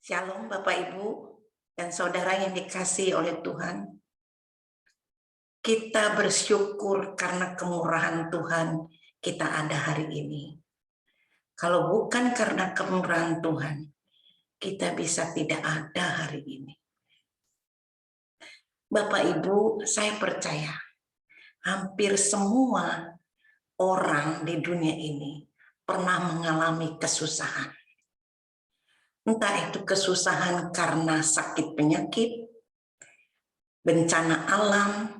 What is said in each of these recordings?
Shalom Bapak Ibu dan saudara yang dikasihi oleh Tuhan. Kita bersyukur karena kemurahan Tuhan kita ada hari ini. Kalau bukan karena kemurahan Tuhan, kita bisa tidak ada hari ini. Bapak Ibu, saya percaya hampir semua orang di dunia ini pernah mengalami kesusahan. Entah itu kesusahan karena sakit penyakit, bencana alam,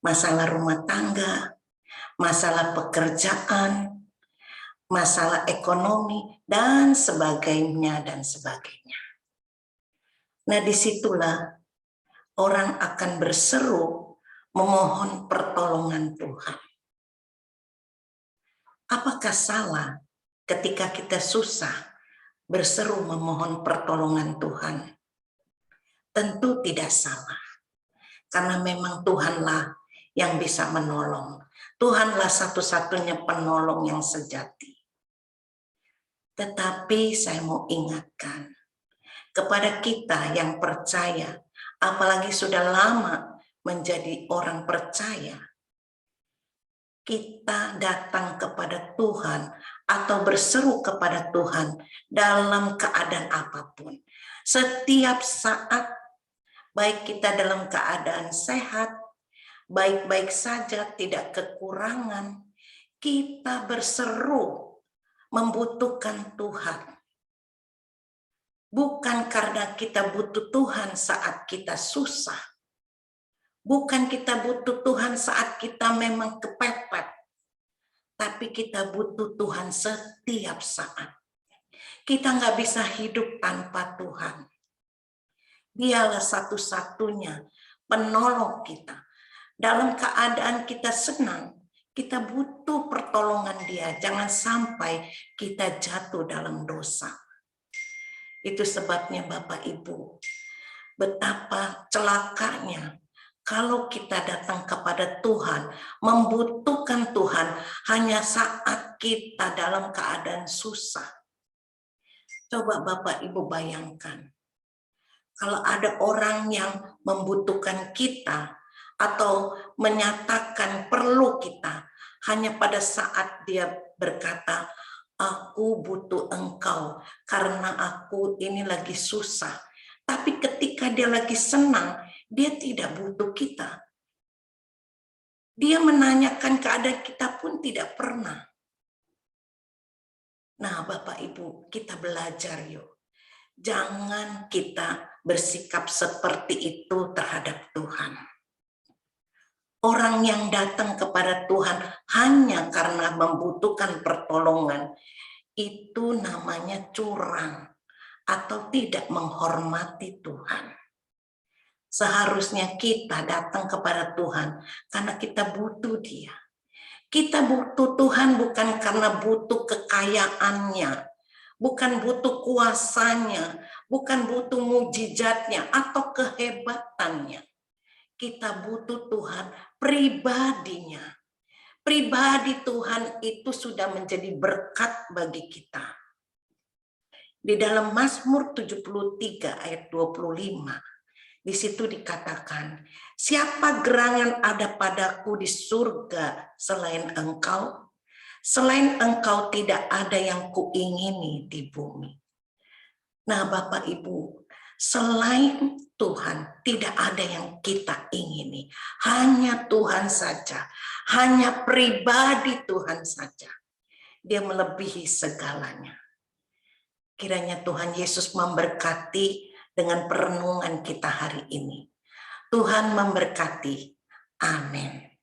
masalah rumah tangga, masalah pekerjaan, masalah ekonomi, dan sebagainya, dan sebagainya. Nah, disitulah orang akan berseru memohon pertolongan Tuhan. Apakah salah ketika kita susah berseru memohon pertolongan Tuhan? Tentu tidak salah, karena memang Tuhanlah yang bisa menolong. Tuhanlah satu-satunya penolong yang sejati. Tetapi saya mau ingatkan kepada kita yang percaya, apalagi sudah lama menjadi orang percaya, kita datang kepada Tuhan atau berseru kepada Tuhan dalam keadaan apapun. Setiap saat, baik kita dalam keadaan sehat, baik-baik saja, tidak kekurangan, kita berseru membutuhkan Tuhan. Bukan karena kita butuh Tuhan saat kita susah. Bukan kita butuh Tuhan saat kita memang kepepet. Tapi kita butuh Tuhan setiap saat. Kita nggak bisa hidup tanpa Tuhan. Dialah satu-satunya penolong kita. Dalam keadaan kita senang, kita butuh pertolongan Dia. Jangan sampai kita jatuh dalam dosa. Itu sebabnya Bapak Ibu, betapa celakanya kalau kita datang kepada Tuhan, membutuhkan Tuhan hanya saat kita dalam keadaan susah. Coba Bapak Ibu bayangkan, kalau ada orang yang membutuhkan kita atau menyatakan perlu kita hanya pada saat dia berkata, aku butuh engkau karena aku ini lagi susah. Tapi ketika dia lagi senang, dia tidak butuh kita. Dia menanyakan keadaan kita pun tidak pernah. Nah, Bapak Ibu, kita belajar yuk. Jangan kita bersikap seperti itu terhadap Tuhan. Orang yang datang kepada Tuhan hanya karena membutuhkan pertolongan, itu namanya curang atau tidak menghormati Tuhan. Seharusnya kita datang kepada Tuhan karena kita butuh Dia. Kita butuh Tuhan bukan karena butuh kekayaannya, bukan butuh kuasanya, bukan butuh mujizatnya atau kehebatannya. Kita butuh Tuhan pribadinya. Pribadi Tuhan itu sudah menjadi berkat bagi kita. Di dalam Mazmur 73 ayat 25, di situ dikatakan, siapa gerangan ada padaku di surga selain engkau? Selain engkau tidak ada yang kuingini di bumi. Nah Bapak Ibu, selain Tuhan tidak ada yang kita ingini. Hanya Tuhan saja. Hanya pribadi Tuhan saja. Dia melebihi segalanya. Kiranya Tuhan Yesus memberkati dengan perenungan kita hari ini. Tuhan memberkati. Amin.